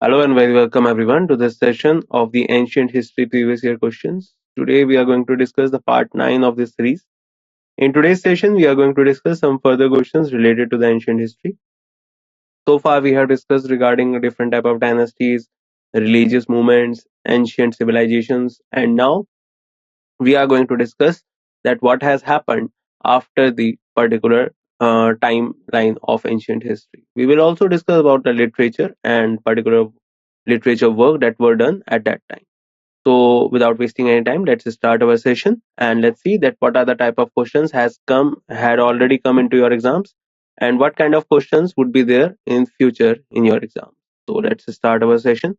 Hello and very welcome everyone to this session of the Ancient History Previous Year Questions. Today we are going to discuss the part 9 of this series. In today's session, we are going to discuss some further questions related to the ancient history. So far, we have discussed regarding different type of dynasties, religious movements, ancient civilizations, and now we are going to discuss that what has happened after the particular timeline of ancient history. We will also discuss about the literature and particular literature work that were done at that time. So without wasting any time, let's start our session and let's see that what are the type of questions had already come into your exams and what kind of questions would be there in future in your exam. So let's start our session.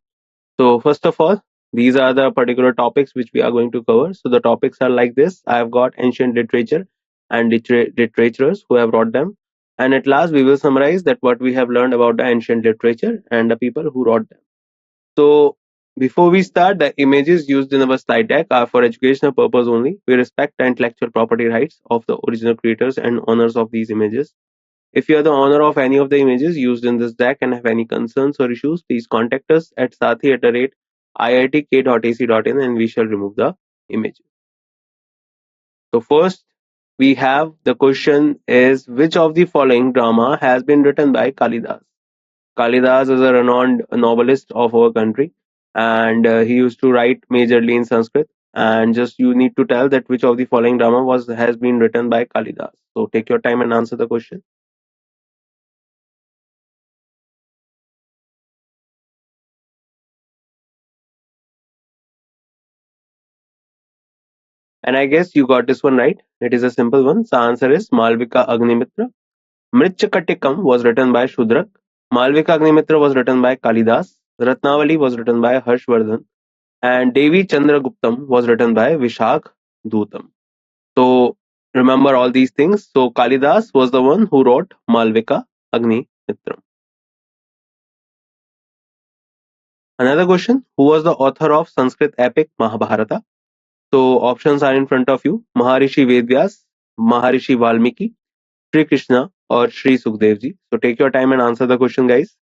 So first of all, these are the particular topics which we are going to cover. So the topics are like this. I have got ancient literature and literatures who have wrote them. And at last, we will summarize that what we have learned about the ancient literature and the people who wrote them. So before we start, the images used in our slide deck are for educational purpose only. We respect the intellectual property rights of the original creators and owners of these images. If you are the owner of any of the images used in this deck and have any concerns or issues, please contact us at sathi@iitk.ac.in and we shall remove the images. So first, we have the question is which of the following drama has been written by Kalidas? Kalidas is a renowned novelist of our country, and he used to write majorly in Sanskrit. And just you need to tell that which of the following drama has been written by Kalidas. So take your time and answer the question. And I guess you got this one right. It is a simple one. The answer is Malvika Agnimitra. Mritchakatikam was written by Shudrak. Malvika Agnimitra was written by Kalidas. Ratnavali was written by Harshvardhan. And Devi Chandraguptam was written by Vishak Dhutam. So remember all these things. So Kalidas was the one who wrote Malvika Agnimitram. Another question: who was the author of Sanskrit epic Mahabharata? So options are in front of you: Maharishi Vedvyas, Maharishi Valmiki, Sri Krishna, or Sri Sukhdev ji. So take your time and answer the question, guys.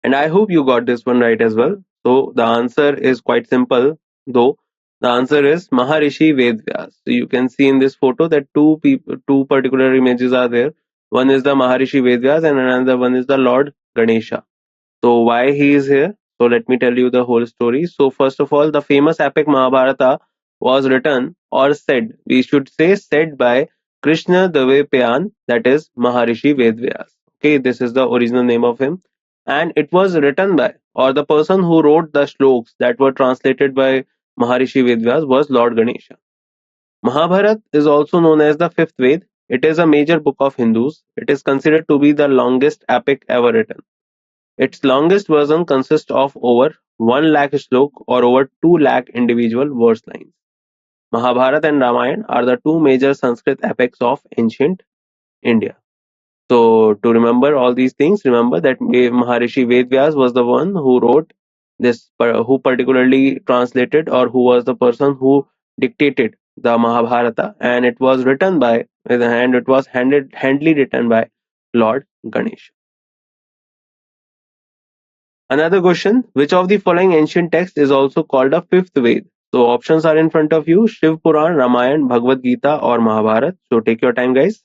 And I hope you got this one right as well. So the answer is quite simple, though. The answer is Maharishi Vedvyas. So you can see in this photo that two particular images are there. One is the Maharishi Vedvyas and another one is the Lord Ganesha. So why he is here? So let me tell you the whole story. So first of all, the famous epic Mahabharata was written or said, we should say said by Krishna Dvaipyan, that is Maharishi Vedvyas. Okay, this is the original name of him. And it was written by, or the person who wrote the shloks that were translated by Maharishi Vedvyas was Lord Ganesha. Mahabharata is also known as the fifth Ved. It is a major book of Hindus. It is considered to be the longest epic ever written. Its longest version consists of over 1 lakh slok or over 2 lakh individual verse lines. Mahabharata and Ramayana are the two major Sanskrit epics of ancient India. So to remember all these things, remember that Maharishi Vedvyas was the one who wrote this, who particularly translated or who was the person who dictated the Mahabharata, and it was written by, and it was handily written by Lord Ganesh. Another question: which of the following ancient text is also called a fifth Ved? So options are in front of you: Shiv Puran, Ramayana, Bhagavad Gita, or Mahabharata. So take your time, guys.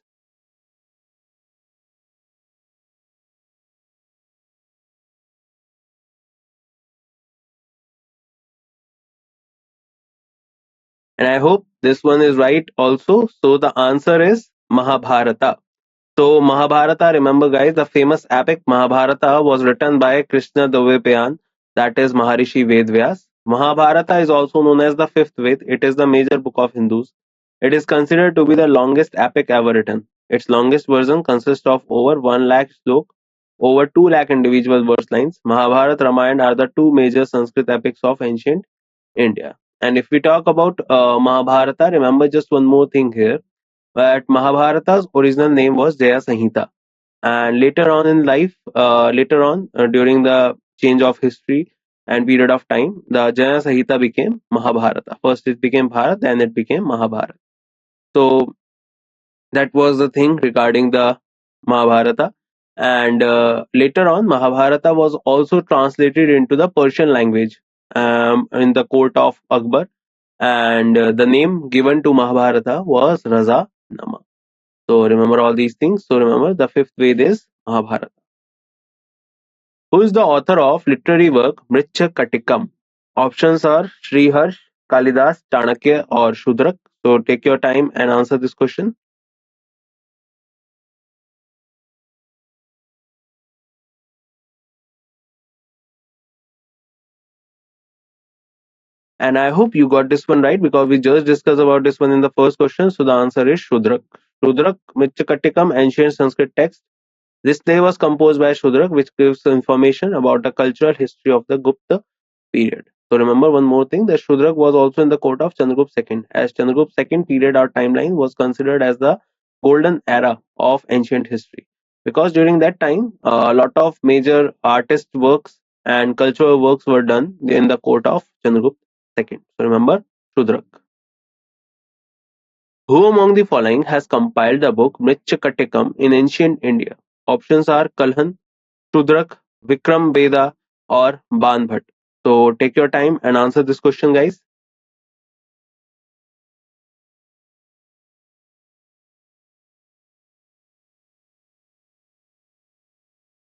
And I hope this one is right also. So the answer is Mahabharata. So Mahabharata, remember guys, the famous epic Mahabharata was written by Krishna Dvaipyan, that is Maharishi Vedvyas. Mahabharata is also known as the fifth Ved. It is the major book of Hindus. It is considered to be the longest epic ever written. Its longest version consists of over 1 lakh slok, over 2 lakh individual verse lines. Mahabharata, Ramayana are the two major Sanskrit epics of ancient India. And if we talk about Mahabharata, remember just one more thing here, that Mahabharata's original name was Jaya Sanhita. And later on in life, during the change of history and period of time, the Jaya Sahita became Mahabharata. First it became Bharat, then it became Mahabharata. So that was the thing regarding the Mahabharata. And later on, Mahabharata was also translated into the Persian language in the court of Akbar. And the name given to Mahabharata was Raza Nama. So remember all these things. So remember the fifth Ved is Mahabharata. Who is the author of literary work Mricha Katikam? Options are Sriharsh, Kalidas, Chanakya, or Shudrak. So take your time and answer this question. And I hope you got this one right because we just discussed about this one in the first question. So the answer is Shudrak. Shudrak Mricha ancient Sanskrit text. This play was composed by Shudrak, which gives information about the cultural history of the Gupta period. So remember one more thing, that Shudrak was also in the court of Chandragupta II, as Chandragupta II period or timeline was considered as the golden era of ancient history. Because during that time, a lot of major artist works and cultural works were done in the court of Chandragupta II. So remember Shudrak. Who among the following has compiled the book Mritchakatikam in ancient India? Options are Kalhan, Shudrak, Vikram Beda, or Banbhat. So take your time and answer this question, guys.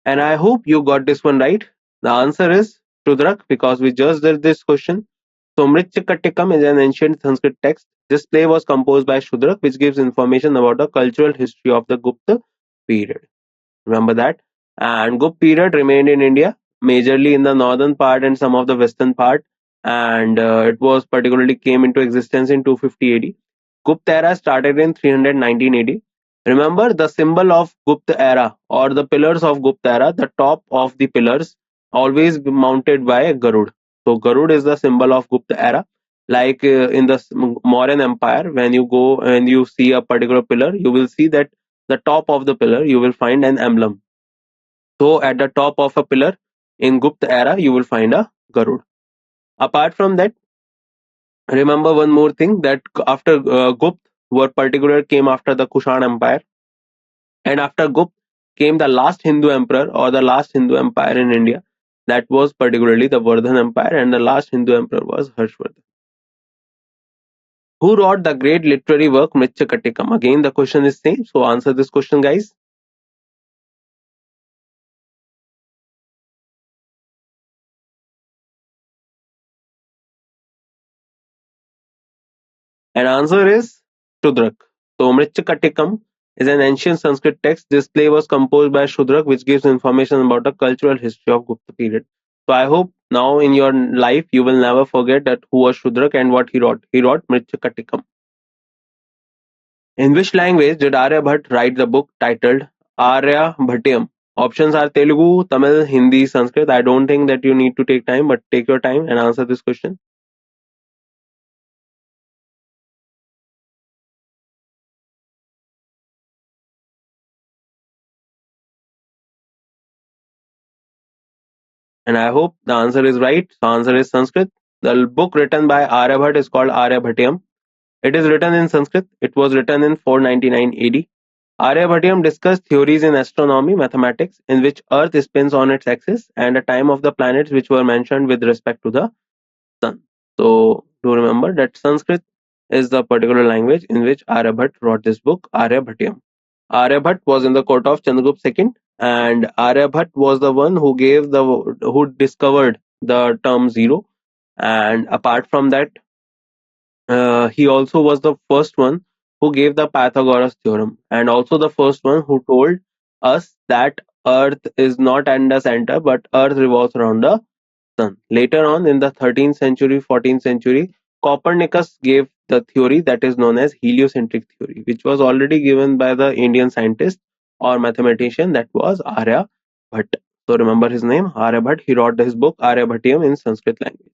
And I hope you got this one right. The answer is Shudrak because we just did this question. So Mritchakatikam is an ancient Sanskrit text. This play was composed by Shudrak, which gives information about the cultural history of the Gupta period. Remember that. And Gupta period remained in India, majorly in the northern part and some of the western part. And it was particularly came into existence in 250 AD. Gupta era started in 319 AD. Remember the symbol of Gupta era or the pillars of Gupta era, the top of the pillars always be mounted by a Garud. So Garud is the symbol of Gupta era. Like in the Mauryan Empire, when you go and you see a particular pillar, you will see that the top of the pillar you will find an emblem. So at the top of a pillar in Gupta era, you will find a Garud. Apart from that, remember one more thing, that after Gupta were particular came after the Kushan Empire, and after Gupta came the last Hindu emperor or the last Hindu empire in India. That was particularly the Vardhan Empire, and the last Hindu emperor was Harshvardhan. Who wrote the great literary work Mritchakatikam? Again, the question is same. So answer this question, guys. And answer is Shudrak. So Mritchakatikam is an ancient Sanskrit text. This play was composed by Shudrak, which gives information about the cultural history of Gupta period. So I hope now in your life you will never forget that who was Shudrak and what he wrote. He wrote Mritchakatikam. In which language did Aryabhat write the book titled Arya Bhatyam? Options are Telugu, Tamil, Hindi, Sanskrit. I don't think that you need to take time, but take your time and answer this question. And I hope the answer is right. The answer is Sanskrit. The book written by Aryabhat is called Arya Bhatyam. It is written in Sanskrit. It was written in 499 AD. Aryabhatyam discussed theories in astronomy, mathematics, in which Earth spins on its axis, and the time of the planets which were mentioned with respect to the sun. So do remember that Sanskrit is the particular language in which Aryabhat wrote this book, Aryabhatyam. Aryabhat was in the court of Chandragupta II, and Aryabhat was the one who discovered the term zero. And apart from that, he also was the first one who gave the Pythagoras theorem, and also the first one who told us that Earth is not at the center, but Earth revolves around the sun. Later on, in the 13th century, 14th century, Copernicus gave the theory that is known as heliocentric theory, which was already given by the Indian scientist or mathematician, that was Aryabhat. So remember his name, Aryabhat. He wrote his book Aryabhatyam in Sanskrit language.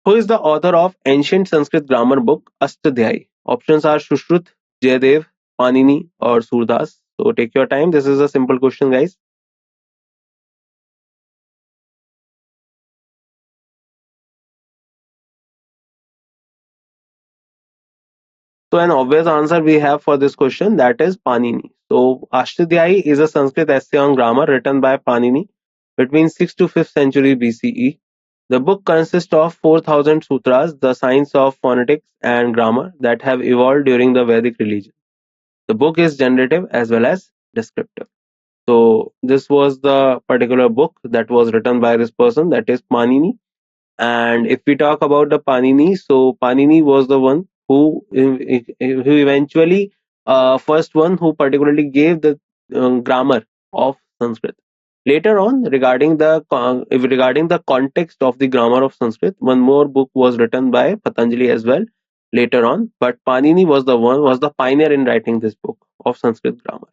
Who is the author of ancient Sanskrit grammar book Ashtadhyayi? Options are Shushrut, Jayadev, Panini, or Surdas. So take your time. This is a simple question, guys. So an obvious answer we have for this question, that is Panini. So Ashtadhyayi is a Sanskrit essay on grammar written by Panini between 6th to 5th century BCE. The book consists of 4,000 sutras, the science of phonetics and grammar that have evolved during the Vedic religion. The book is generative as well as descriptive. So this was the particular book that was written by this person, that is Panini. And if we talk about the Panini, so Panini was the one who eventually first one who particularly gave the grammar of Sanskrit. Later on, regarding the context of the grammar of Sanskrit, one more book was written by Patanjali as well later on. But Panini was the pioneer in writing this book of Sanskrit grammar.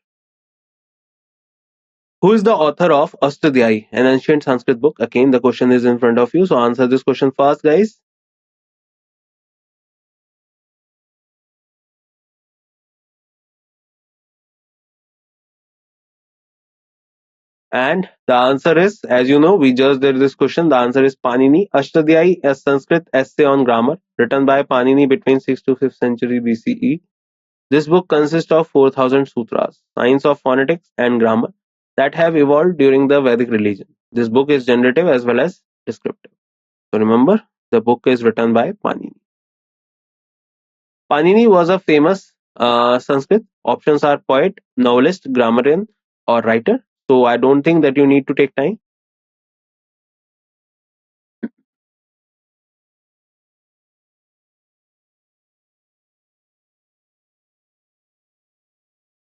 Who is the author of Ashtadhyayi, an ancient Sanskrit book? Again, the question is in front of you, so answer this question fast, guys. And the answer is, as you know, we just did this question. The answer is Panini. Ashtadhyayi, a Sanskrit essay on grammar, written by Panini between 6th to 5th century BCE. This book consists of 4,000 sutras, science of phonetics and grammar, that have evolved during the Vedic religion. This book is generative as well as descriptive. So remember, the book is written by Panini. Panini was a famous Sanskrit. Options are poet, novelist, grammarian, or writer. So I don't think that you need to take time.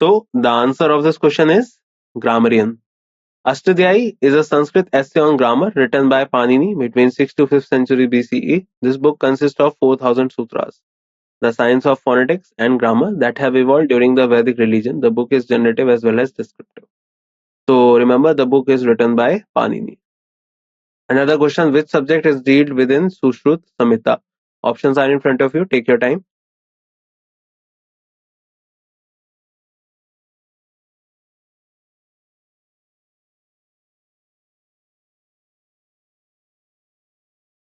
So the answer of this question is grammarian. Ashtadhyayi is a Sanskrit essay on grammar written by Panini between 6th to 5th century BCE. This book consists of 4,000 sutras, the science of phonetics and grammar that have evolved during the Vedic religion. The book is generative as well as descriptive. So remember, the book is written by Panini. Another question, which subject is dealt within Sushrut Samhita? Options are in front of you. Take your time.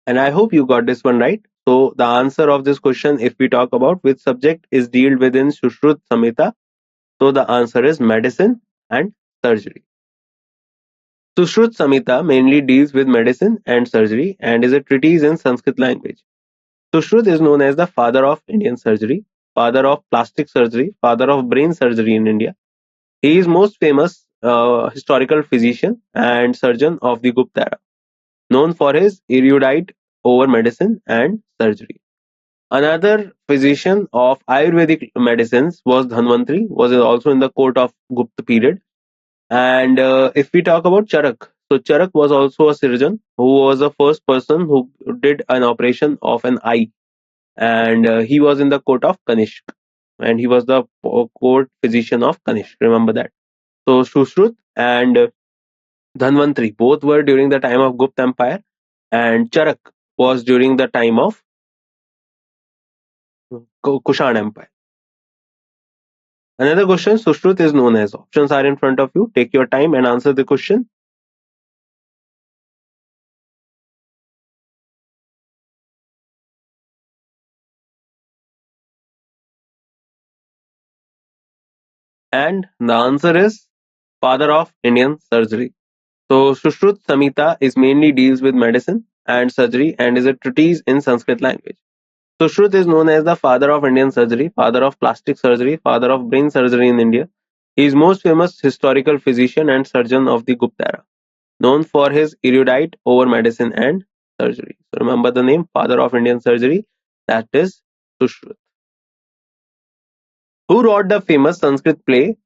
And I hope you got this one right. So the answer of this question, if we talk about which subject is dealt within Sushrut Samhita, so the answer is medicine and surgery. Sushrut Samhita mainly deals with medicine and surgery and is a treatise in Sanskrit language. Sushrut is known as the father of Indian surgery, father of plastic surgery, father of brain surgery in India. He is most famous historical physician and surgeon of the Gupta era, known for his erudite over medicine and surgery. Another physician of Ayurvedic medicines was Dhanvantri, was also in the court of Gupta period. And if we talk about Charak, so Charak was also a surgeon who was the first person who did an operation of an eye, and he was in the court of Kanishk, and he was the court physician of Kanishk. Remember that. So Sushrut and Dhanvantri both were during the time of Gupta Empire, and Charak was during the time of Kushan Empire. Another question, Sushrut is known as. Options are in front of you. Take your time and answer the question. And the answer is father of Indian surgery. So Sushrut Samhita is mainly deals with medicine and surgery and is a treatise in Sanskrit language. Sushrut is known as the father of Indian surgery, father of plastic surgery, father of brain surgery in India. He is most famous historical physician and surgeon of the Gupta era, known for his erudite over medicine and surgery. So remember the name, father of Indian surgery, that is Sushrut. Who wrote the famous Sanskrit play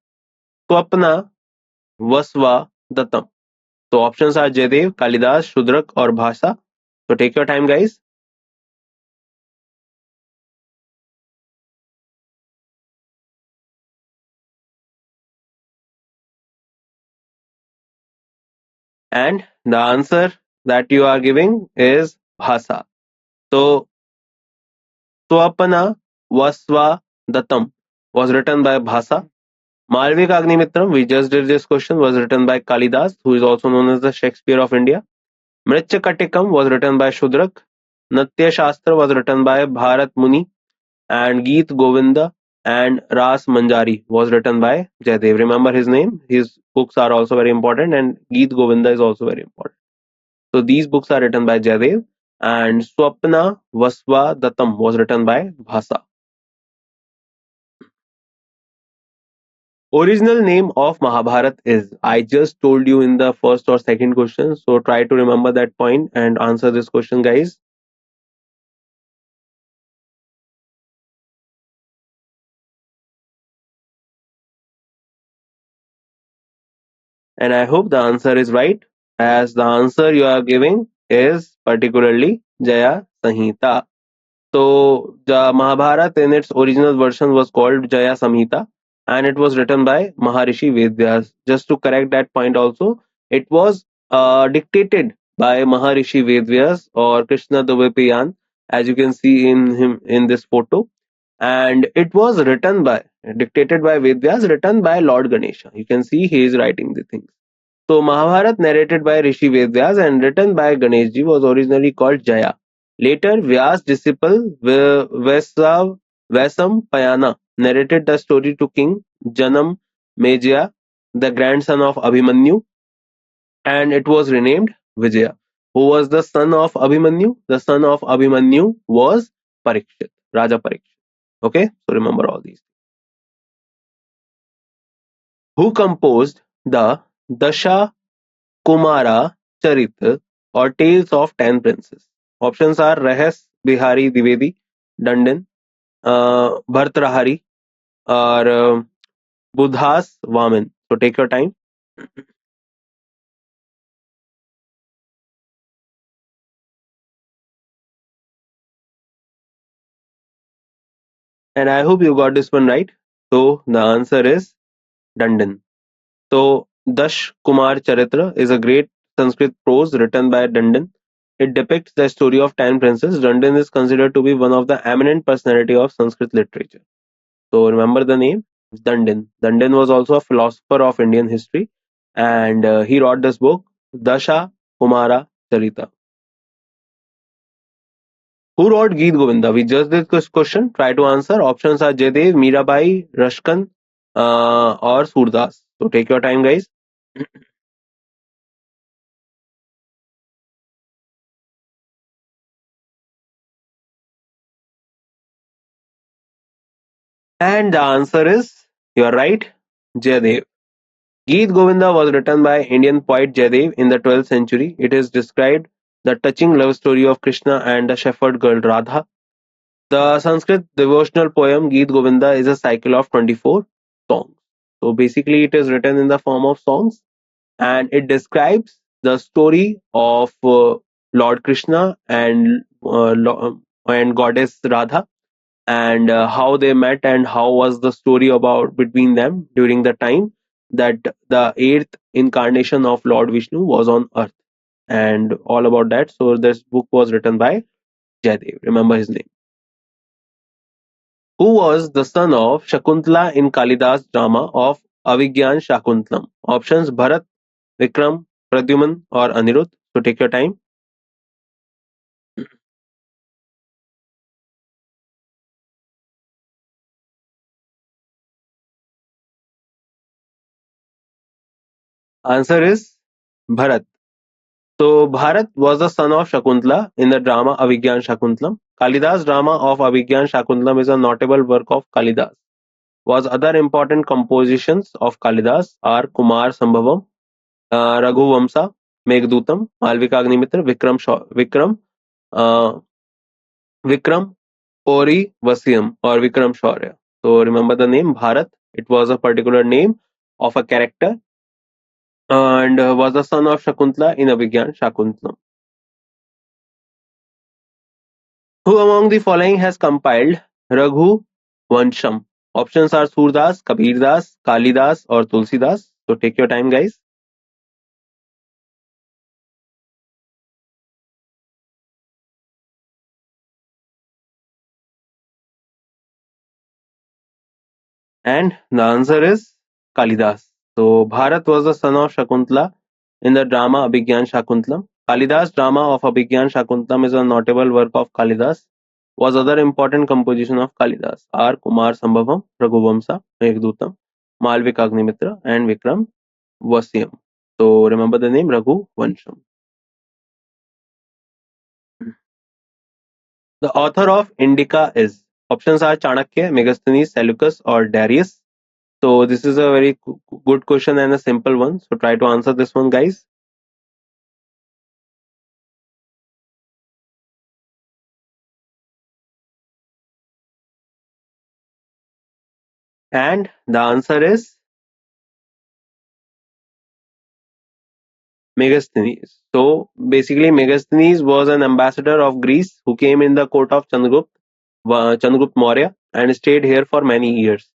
Swapna Vasva Datam? So options are Jayadev, Kalidas, Shudrak or Bhasa. So take your time, guys. And the answer that you are giving is Bhasa. So Swapana Vasva Datam was written by Bhasa. Malvik Agnimitram, we just did this question, was written by Kalidas, who is also known as the Shakespeare of India. Mritya Katikam was written by Shudrak. Natya Shastra was written by Bharat Muni. and Geet Govinda and Ras Manjari was written by Jaidev. Remember his name. His books are also very important, and Geet Govinda is also very important. So these books are written by Jaidev, and Swapna Vasva Dattam was written by Bhasa. Original name of Mahabharat is, I just told you in the first or second question, so try to remember that point and answer this question, guys. And I hope the answer is right, as the answer you are giving is particularly Jaya Samhita. So the Mahabharata in its original version was called Jaya Samhita, and it was written by Maharishi Vedyas. Just to correct that point also, it was dictated by Maharishi Vedyas or Krishna Dvapayan, as you can see in him in this photo, and it was written by, dictated by Vedyas, written by Lord Ganesha. You can see he is writing the things. So Mahabharata, narrated by Rishi Vedyas and written by Ganeshji, was originally called Jaya. Later, Vyas' disciple Vesampayana narrated the story to King Janam Mejaya, the grandson of Abhimanyu, and it was renamed Vijaya. Who was the son of Abhimanyu? The son of Abhimanyu was Parikshit, Raja Parikshit. Okay, so remember all these. Who composed the Dasha Kumara Charitra or Tales of Ten Princes? Options are Rahas Bihari Dwivedi, Dandin, Bhartrahari, or Buddhas Vaman. So take your time. And I hope you got this one right. So the answer is Dandin. So Dash Kumar Charitra is a great Sanskrit prose written by Dandin. It depicts the story of 10 princes. Dandin is considered to be one of the eminent personality of Sanskrit literature. So remember the name, Dandin. Dandin was also a philosopher of Indian history, and he wrote this book, Dasha Kumara Charita. Who wrote Geet Govinda? We just did this question. Try to answer. Options are Jaidev, Mirabai, Rashkan, or Surdas. So take your time, guys. And the answer is, you're right, Jaidev. Geet Govinda was written by Indian poet Jaidev in the 12th century. It is described the touching love story of Krishna and the shepherd girl Radha. The Sanskrit devotional poem Geet Govinda is a cycle of 24 songs. So basically, it is written in the form of songs, and it describes the story of Lord Krishna and goddess Radha, and how they met and how was the story about between them during the time that the eighth incarnation of Lord Vishnu was on earth, and all about that. So this book was written by Jaidev. Remember his name. Who was the son of Shakuntala in Kalidas drama of Avigyan Shakuntalam? Options Bharat, Vikram, Pradyuman, or Anirudh. So take your time. Answer is Bharat. So Bharat was the son of Shakuntala in the drama Avigyan Shakuntalam. Kalidas drama of Avigyan Shakuntalam is a notable work of Kalidas. Was other important compositions of Kalidas are Kumar Sambhavam, Raghuvamsa, Meghdutam, Malvikagnimitra, uh, Vikram Ori Vasyam or Vikram Shaurya. So remember the name Bharat. It was a particular name of a character, and was the son of Shakuntala in Abhigyan Shakuntalam. Who among the following has compiled Raghu Vansham? Options are Surdas, Kabirdas, Kalidas, or Tulsidas. So take your time, guys. And the answer is Kalidas. So Bharat was the son of Shakuntala in the drama Abhigyan Shakuntalam. Kalidas drama of Abhigyan Shakuntalam is a notable work of Kalidas. was other important composition of Kalidas are Kumar Sambhavam, Raghuvamsa, Meghdutam, Malvikagnimitra, and Vikram Vasyam. So remember the name Raghu Vansham. The author of Indica is options are Chanakya, Megasthenes, Seleucus, or Darius. So this is a very good question and a simple one. So try to answer this one, guys. And the answer is Megasthenes. So basically, Megasthenes was an ambassador of Greece who came in the court of Chandragupta Maurya, and stayed here for many years.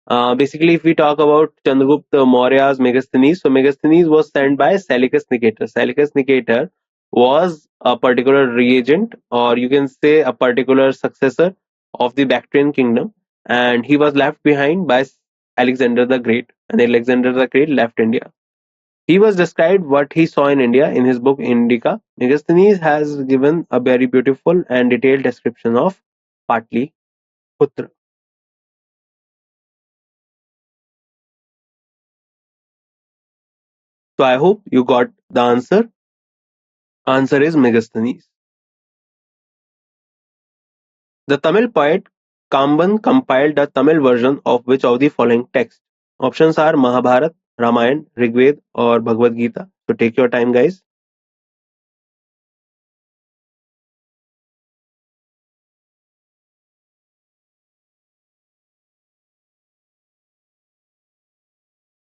Basically, if we talk about Chandragupta Maurya's Megasthenes, so Megasthenes was sent by Seleucus Nicator. Seleucus Nicator was a particular regent, or you can say a particular successor of the Bactrian kingdom, and he was left behind by Alexander the Great, and Alexander the Great left India. He was described what he saw in India in his book Indica. Megasthenes has given a very beautiful and detailed description of Patliputra. So I hope you got the answer. Answer is Megasthenes. The Tamil poet Kamban compiled a Tamil version of which of the following texts? Options are Mahabharata, Ramayana, Rigveda, or Bhagavad Gita. So take your time, guys.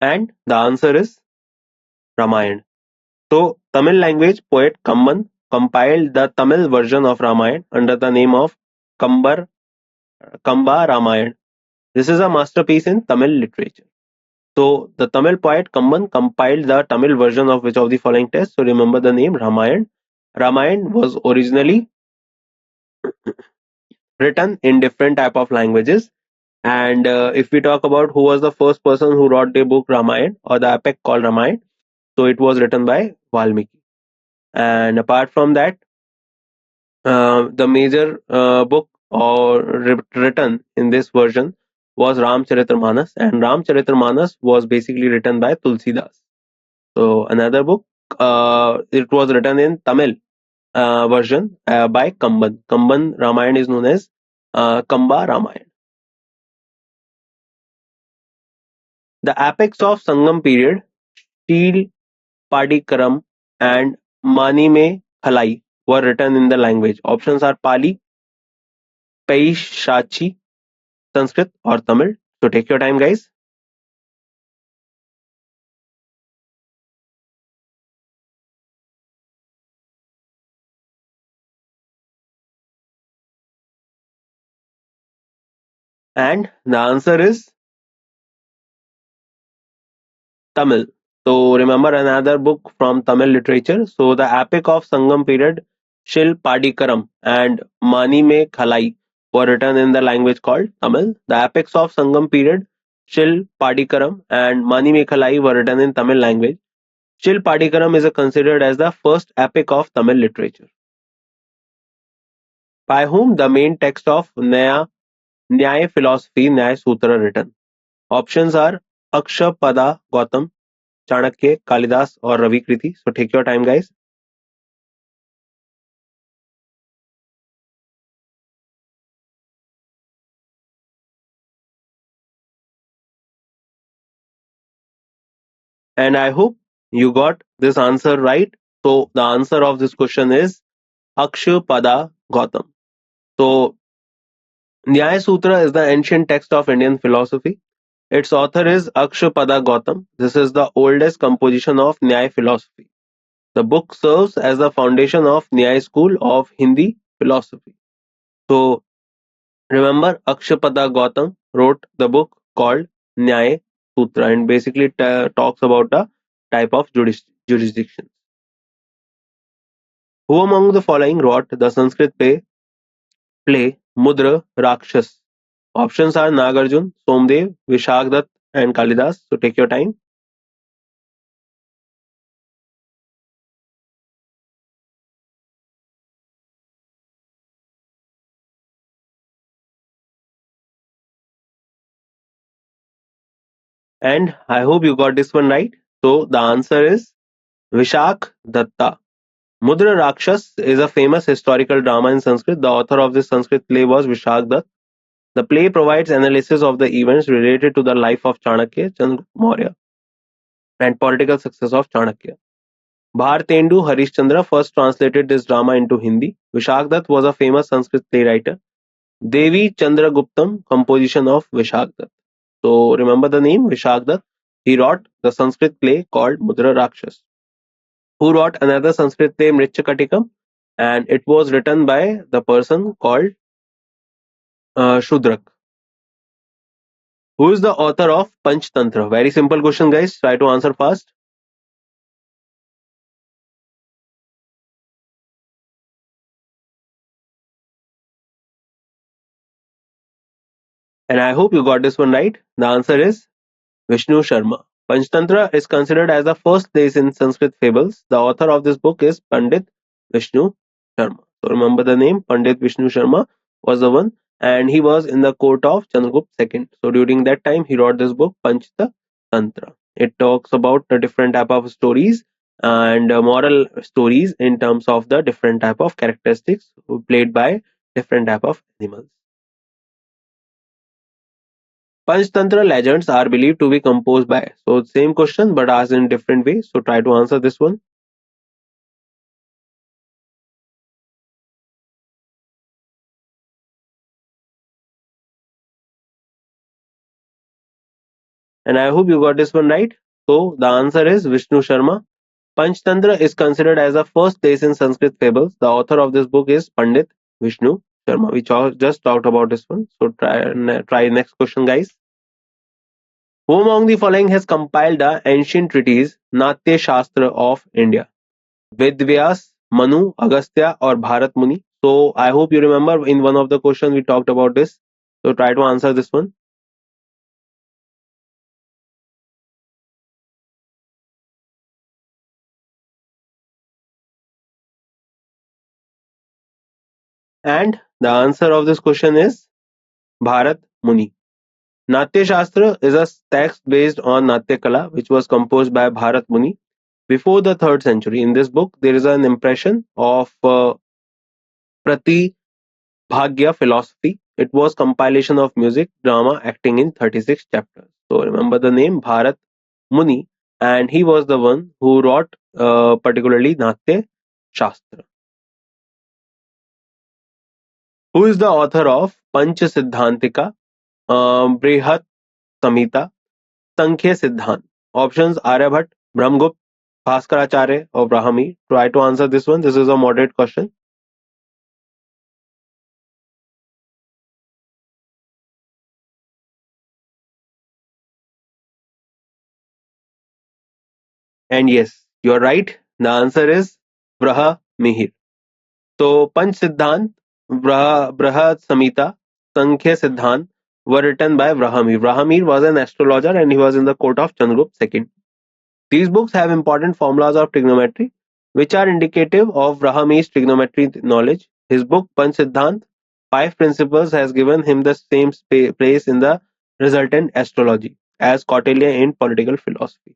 And the answer is Ramayana. So Tamil language poet Kamban compiled the Tamil version of Ramayana under the name of Kamba Ramayana. This is a masterpiece in Tamil literature. So the Tamil poet Kamban compiled the Tamil version of which of the following texts? So remember the name Ramayana. Ramayana was originally written in different type of languages. And if we talk about who was the first person who wrote the book Ramayana or the epic called Ramayana, so it was written by Valmiki. And apart from that, the major book or written in this version was Ramcharitramanas, and Ramcharitramanas was basically written by Tulsidas. So another book, it was written in Tamil version by Kamban. Kamban Ramayana is known as Kamba Ramayana. The epics of Sangam period, Sheel Padikaram and Mani Me Khalai, were written in the language. Options are Pali, Paishachi, Sanskrit, or Tamil. So take your time, guys. And the answer is Tamil. So remember another book from Tamil literature. So the epic of Sangam period, Shil Padikaram and Mani Me Khalai, were written in the language called Tamil. The epics of Sangam period, Shil Padikaram and Mani Me Khalai, were written in Tamil language. Shil Padikaram is considered as the first epic of Tamil literature. By whom the main text of Nyaya philosophy, Nyaya Sutra, written? Options are Akshapada Gautam, Chanakya, Kalidas, or Ravi Kriti. So take your time, guys. And I hope you got this answer right. So the answer of this question is Akshapada Gautam. So Nyaya Sutra is the ancient text of Indian philosophy. Its author is Akshapada Gautam. This is the oldest composition of Nyaya philosophy. The book serves as the foundation of Nyaya school of Hindi philosophy. So remember, Akshapada Gautam wrote the book called Nyaya Sutra, and basically talks about the type of jurisdiction. Who among the following wrote the Sanskrit play Mudra Rakshas? Options are Nagarjun, Somdev, Vishagdat, and Kalidas. So take your time. And I hope you got this one right. So the answer is Vishak Datta. Mudra Rakshas is a famous historical drama in Sanskrit. The author of this Sanskrit play was Vishak Datta. The play provides analysis of the events related to the life of Chanakya, Chandragupta Maurya, and political success of Chanakya. Bhartendu Harishchandra first translated this drama into Hindi. Vishak Dutt was a famous Sanskrit playwright. Devi Chandraguptam composition of Vishak Dutt. So remember the name Vishak Dutt. He wrote the Sanskrit play called Mudra Rakshas. Who wrote another Sanskrit play Mrichakatikam, and it was written by the person called Shudrak. Who is the author of Panchtantra? Very simple question, guys. Try to answer fast. And I hope you got this one right. The answer is Vishnu Sharma. Panchtantra is considered as the first place in Sanskrit fables. The author of this book is Pandit Vishnu Sharma. So remember the name Pandit Vishnu Sharma was the one, and he was in the court of Chandragupta II. So during that time, he wrote this book Panchtantra. It talks about the different type of stories and moral stories in terms of the different type of characteristics played by different type of animals. Panchtantra legends are believed to be composed by. So same question but asked in different way. So try to answer this one. And I hope you got this one right. So the answer is Vishnu Sharma. Panchtantra is considered as the first place in Sanskrit fables. The author of this book is Pandit Vishnu Sharma. We just talked about this one. So try next question, guys. Who among the following has compiled the ancient treatise Natya Shastra of India? Vedvyas, Manu, Agastya, or Bharat Muni. So I hope you remember in one of the questions we talked about this. So try to answer this one. And the answer of this question is Bharat Muni. Natya Shastra is a text based on Natya Kala, which was composed by Bharat Muni before the 3rd century. In this book, there is an impression of Prati Bhagya philosophy. It was compilation of music, drama, acting in 36 chapters. So remember the name Bharat Muni, and he was the one who wrote particularly Natya Shastra. Who is the author of Panch Siddhantika, Brihat Samhita, Sankhya Siddhant? Options Aryabhat, Brahmgupta, Bhaskaracharya, or Brahmi. Try to answer this one. This is a moderate question. And yes, you're right. The answer is Brahmihir. So Panch Siddhant, Brahat Samhita, Sankhya Siddhant were written by Brahmir. Brahmir was an astrologer and he was in the court of Chandragupta II. These books have important formulas of trigonometry which are indicative of Brahmir's trigonometry knowledge. His book Panch Siddhant, Five Principles, has given him the same place in the resultant astrology as Kautilya in political philosophy,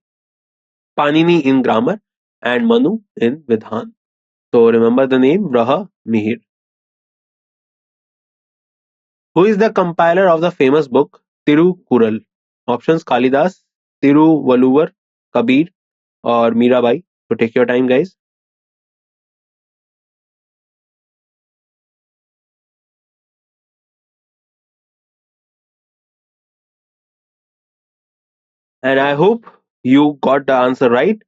Panini in grammar, and Manu in Vidhan. So remember the name Brahmir. Who is the compiler of the famous book Tirukural? Options Kalidas, Tiruvalluvar, Kabir, or Mirabai. So take your time, guys. And I hope you got the answer right.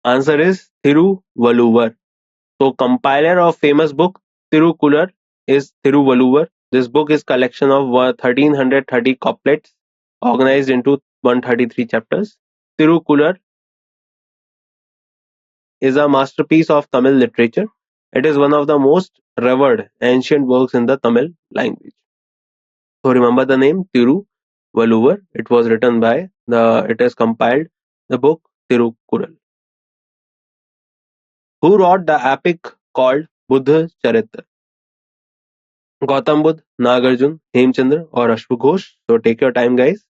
Answer is Tiruvalluvar. So compiler of famous book Tirukular is Tiruvalluvar. This book is collection of 1330 couplets organized into 133 chapters. Tirukular is a masterpiece of Tamil literature. It is one of the most revered ancient works in the Tamil language. So remember the name Tiruvalluvar. It was written by it is compiled the book Tirukural. Who wrote the epic called Buddha Charitra? Gautam Buddha, Nagarjun, Hemchandra, or Ashwaghosh? So take your time, guys.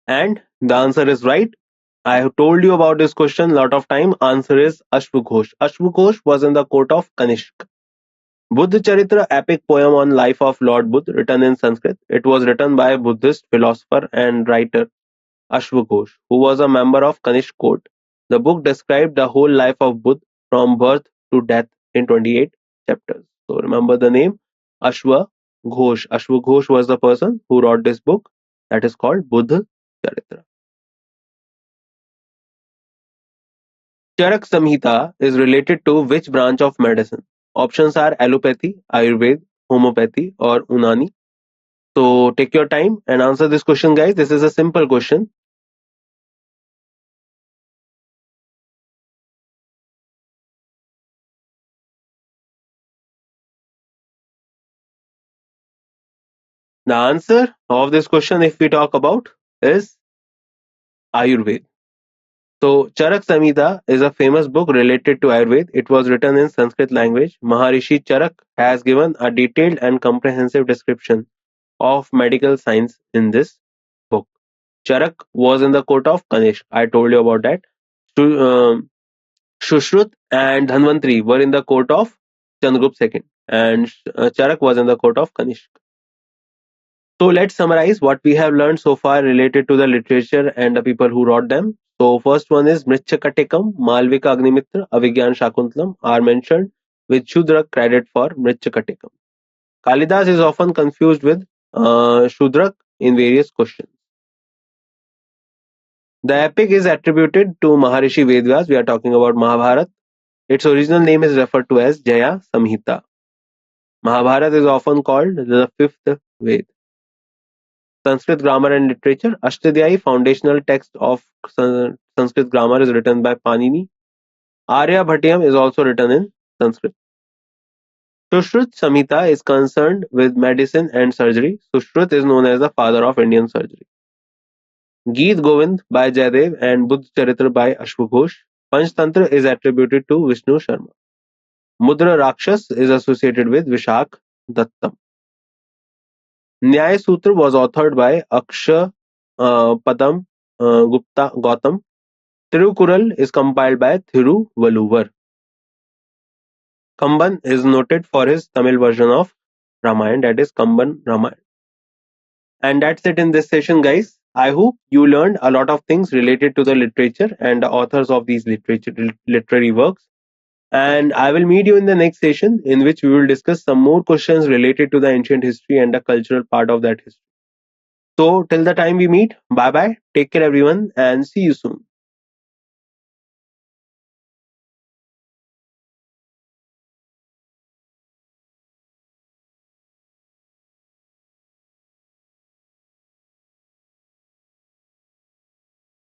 And the answer is right. I have told you about this question a lot of time. Answer is Ashwaghosh. Ashwaghosh was in the court of Kanishk. Buddha Charitra, epic poem on life of Lord Buddha, written in Sanskrit. It was written by a Buddhist philosopher and writer Ashwaghosh, who was a member of Kanishk court. The book described the whole life of Buddha from birth to death in 28 chapters. So remember the name Ashwaghosh. Ashwaghosh was the person who wrote this book that is called Buddha Charitra. Charak Samhita is related to which branch of medicine? Options are allopathy, Ayurveda, homeopathy, or Unani. So take your time and answer this question, guys. This is a simple question. The answer of this question, if we talk about, is Ayurveda. So Charak Samhita is a famous book related to Ayurveda. It was written in Sanskrit language. Maharishi Charak has given a detailed and comprehensive description of medical science in this book. Charak was in the court of Kanishk. I told you about that. Shushruth and Dhanvantri were in the court of Chandragupta II, and Charak was in the court of Kanishk. So let's summarize what we have learned so far related to the literature and the people who wrote them. So first one is Mritchakatikam, Malvika Agnimitra, Avigyan Shakuntalam are mentioned with Shudrak credit for Mritchakatikam. Kalidas is often confused with Shudrak in various questions. The epic is attributed to Maharishi Vedvyas. We are talking about Mahabharata. Its original name is referred to as Jaya Samhita. Mahabharata is often called the fifth Ved. Sanskrit grammar and literature. Ashtadhyayi, foundational text of Sanskrit grammar, is written by Panini. Arya Bhatyam is also written in Sanskrit. Sushruta Samhita is concerned with medicine and surgery. Sushruta is known as the father of Indian surgery. Geet Govind by Jaydev and Buddha Charitra by Ashwaghosh. Panchtantra is attributed to Vishnu Sharma. Mudra Rakshas is associated with Vishak Dattam. Nyaya Sutra was authored by Aksha Padam Gupta Gautam. Tirukural is compiled by Thiruvalluvar. Kamban is noted for his Tamil version of Ramayana, that is Kamban Ramayana. And that's it in this session, guys. I hope you learned a lot of things related to the literature and the authors of these literary works. And I will meet you in the next session, in which we will discuss some more questions related to the ancient history and the cultural part of that history. So till the time we meet, bye bye, take care everyone, and see you soon.